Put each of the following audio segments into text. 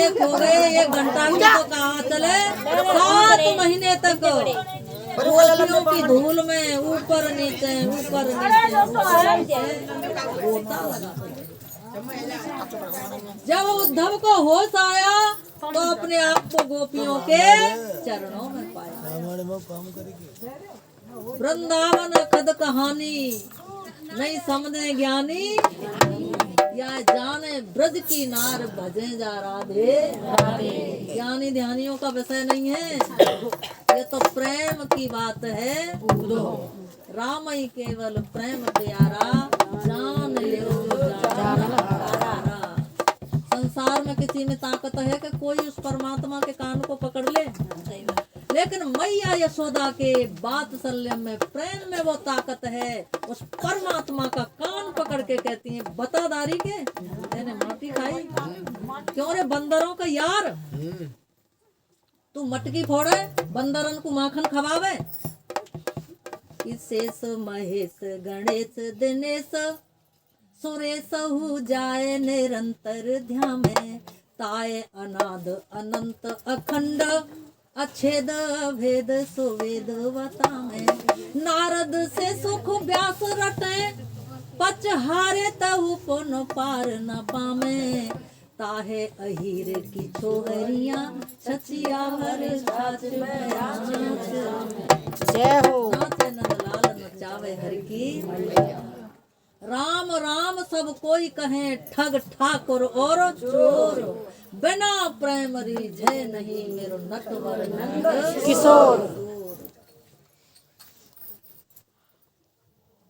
बच्चे खो गए, 1 घंटा भी तो कहाँ चले। 7 महीने तक गोपियों की धूल में ऊपर नीचे रोता लगा। जब उद्धव को होश आया तो अपने आप को गोपियों के चरणों में पाया। वृंदावन खद कहानी नहीं समझे ज्ञानी, या जाने ब्रज की नार भजे जा राधे। ज्ञानी ध्यानियों का विषय नहीं है, ये तो प्रेम की बात है। राम ही केवल प्रेम प्यारा, जान ले संसार में किसी में ताकत है कि कोई उस परमात्मा के कान को पकड़ ले, लेकिन मैया यशोदा के वात्सल्य में प्रेम में वो ताकत है। उस परमात्मा का कान पकड़ के कहती है, बतादारी के मैंने माटी खाई क्यों रे बंदरों का यार, तू मटकी फोड़े बंदरन को माखन खवावे। शेष महेश गणेश दिनेश सुरेश हु जाए निरंतर ध्यान में, ताए अनाद अनंत अखंड अच्छेद भेद सुवेद वता में। नारद से सुख व्यास रटे पच हारे तहु पुन पार न पामे, ताहे अहीर की छोहरियां छचिया भर जय हो नाचे नंदलाल नचावे हर की। राम राम सब कोई कहे ठग ठाकुर और चोर, बिना प्रेम रिझे नहीं मेरो नटवर नंद किशोर।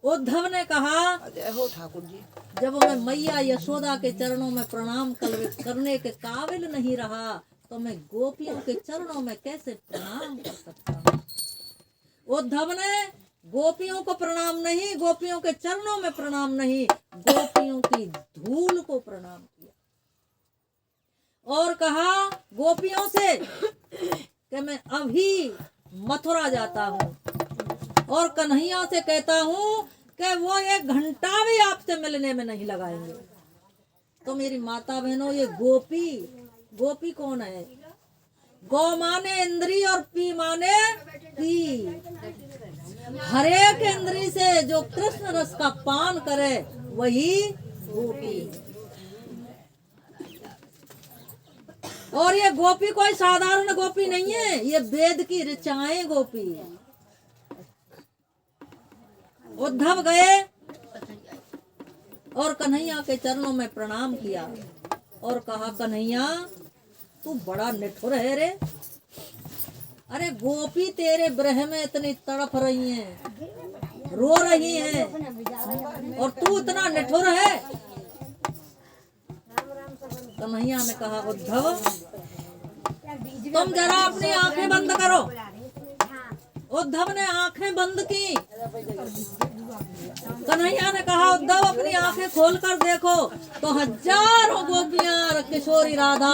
उद्धव ने कहा, जय हो ठाकुर जी, जब मैं मैया यशोदा के चरणों में प्रणाम करने के काबिल नहीं रहा तो मैं गोपियों के चरणों में कैसे प्रणाम कर सकता हूँ। उद्धव ने गोपियों को प्रणाम नहीं, गोपियों के चरणों में प्रणाम नहीं, गोपियों की धूल को प्रणाम किया और कहा गोपियों से कि मैं अभी मथुरा जाता हूँ और कन्हैया से कहता हूँ कि वो 1 घंटा भी आपसे मिलने में नहीं लगाएंगे। तो मेरी माता बहनों, ये गोपी कौन है? गौ माने इंद्री और पी माने पी। हरेक इंद्री से जो कृष्ण रस का पान करे वही गोपी। और ये गोपी कोई साधारण गोपी नहीं है, ये वेद की ऋचाएं गोपी। उद्धव गए और कन्हैया के चरणों में प्रणाम किया और कहा, कन्हैया तू बड़ा निठुर है रे। अरे गोपी तेरे ब्रह में इतनी तड़प रही हैं, रो रही हैं और तू इतना निठुर है। कन्हैया ने कहा, उद्धव तुम जरा अपनी आंखें बंद करो। उद्धव ने आंखें बंद की। कन्हैया ने कहा, उद्धव अपनी आंखें खोलकर देखो तो हजारों गोपियां किशोरी राधा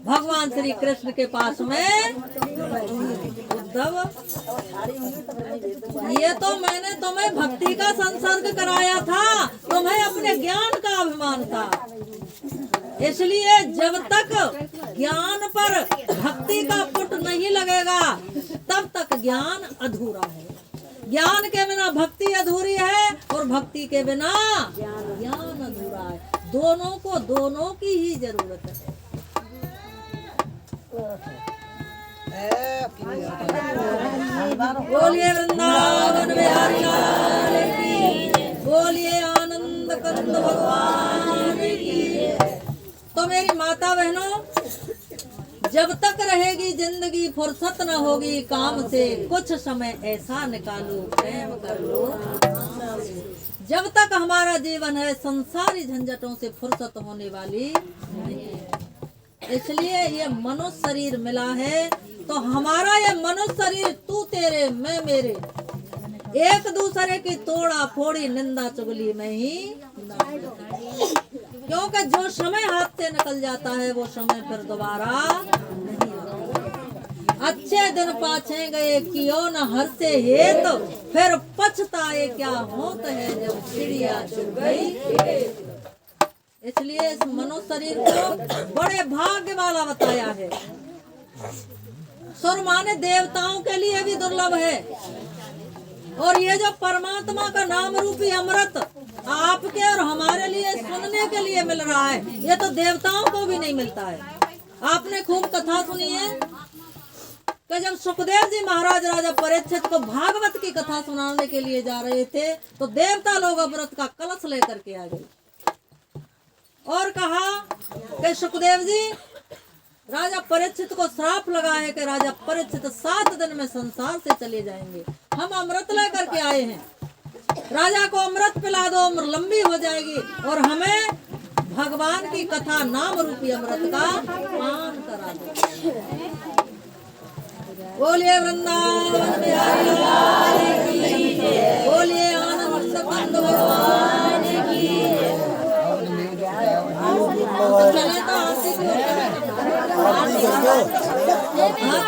भगवान श्री कृष्ण के पास में। उद्धव, ये तो मैंने तुम्हें भक्ति का संसर्ग कराया था, तुम्हें अपने ज्ञान का अभिमान था, इसलिए जब तक ज्ञान पर भक्ति का पुट नहीं लगेगा तब तक ज्ञान अधूरा है। ज्ञान के बिना भक्ति अधूरी है और भक्ति के बिना ज्ञान अधूरा है। दोनों की ही जरूरत है। बोलिए वृंदावन बिहारी लाल की, बोलिए आनंद कंद भगवान की। तो मेरी माता बहनों, जब तक रहेगी जिंदगी फुर्सत न होगी काम से, कुछ समय ऐसा निकालो प्रेम कर लो। जब तक हमारा जीवन है संसारी झंझटों से फुर्सत होने वाली नहीं है। इसलिए ये मनुष्य शरीर मिला है तो हमारा ये मनुष्य शरीर तू तेरे मैं मेरे, एक दूसरे की तोड़ा फोड़ी निंदा चुगली में ही, क्योंकि जो समय हाथ से निकल जाता है वो समय फिर दोबारा नहीं आता। अच्छे दिन पाछे गए कियो न हंसे हे तो फिर पछताए क्या होत है जब चिड़िया चुग गई। इसलिए इस मनुष्य शरीर को बड़े भाग्य वाला बताया है। सुर माने देवताओं के लिए भी दुर्लभ है, और ये जो परमात्मा का नाम रूपी अमृत आपके और हमारे लिए सुनने के लिए मिल रहा है, ये तो देवताओं को भी नहीं मिलता है। आपने खूब कथा सुनी है कि जब सुखदेव जी महाराज राजा परीक्षित को भागवत की कथा सुनाने के लिए जा रहे थे, तो देवता लोग अमृत का कलश लेकर के आ गए और कहा कि सुखदेव जी, राजा परीक्षित को श्राप लगा है कि राजा परीक्षित 7 दिन में संसार से चले जाएंगे। हम अमृत लेकर के आए हैं, राजा को अमृत पिला दो, उम्र लंबी हो जाएगी और हमें भगवान की कथा नाम रूपी अमृत का पान करा दो। बोलिए वृंदावन बिहारी लाल की, बोलिए आनंद कंद भगवान की। चले तो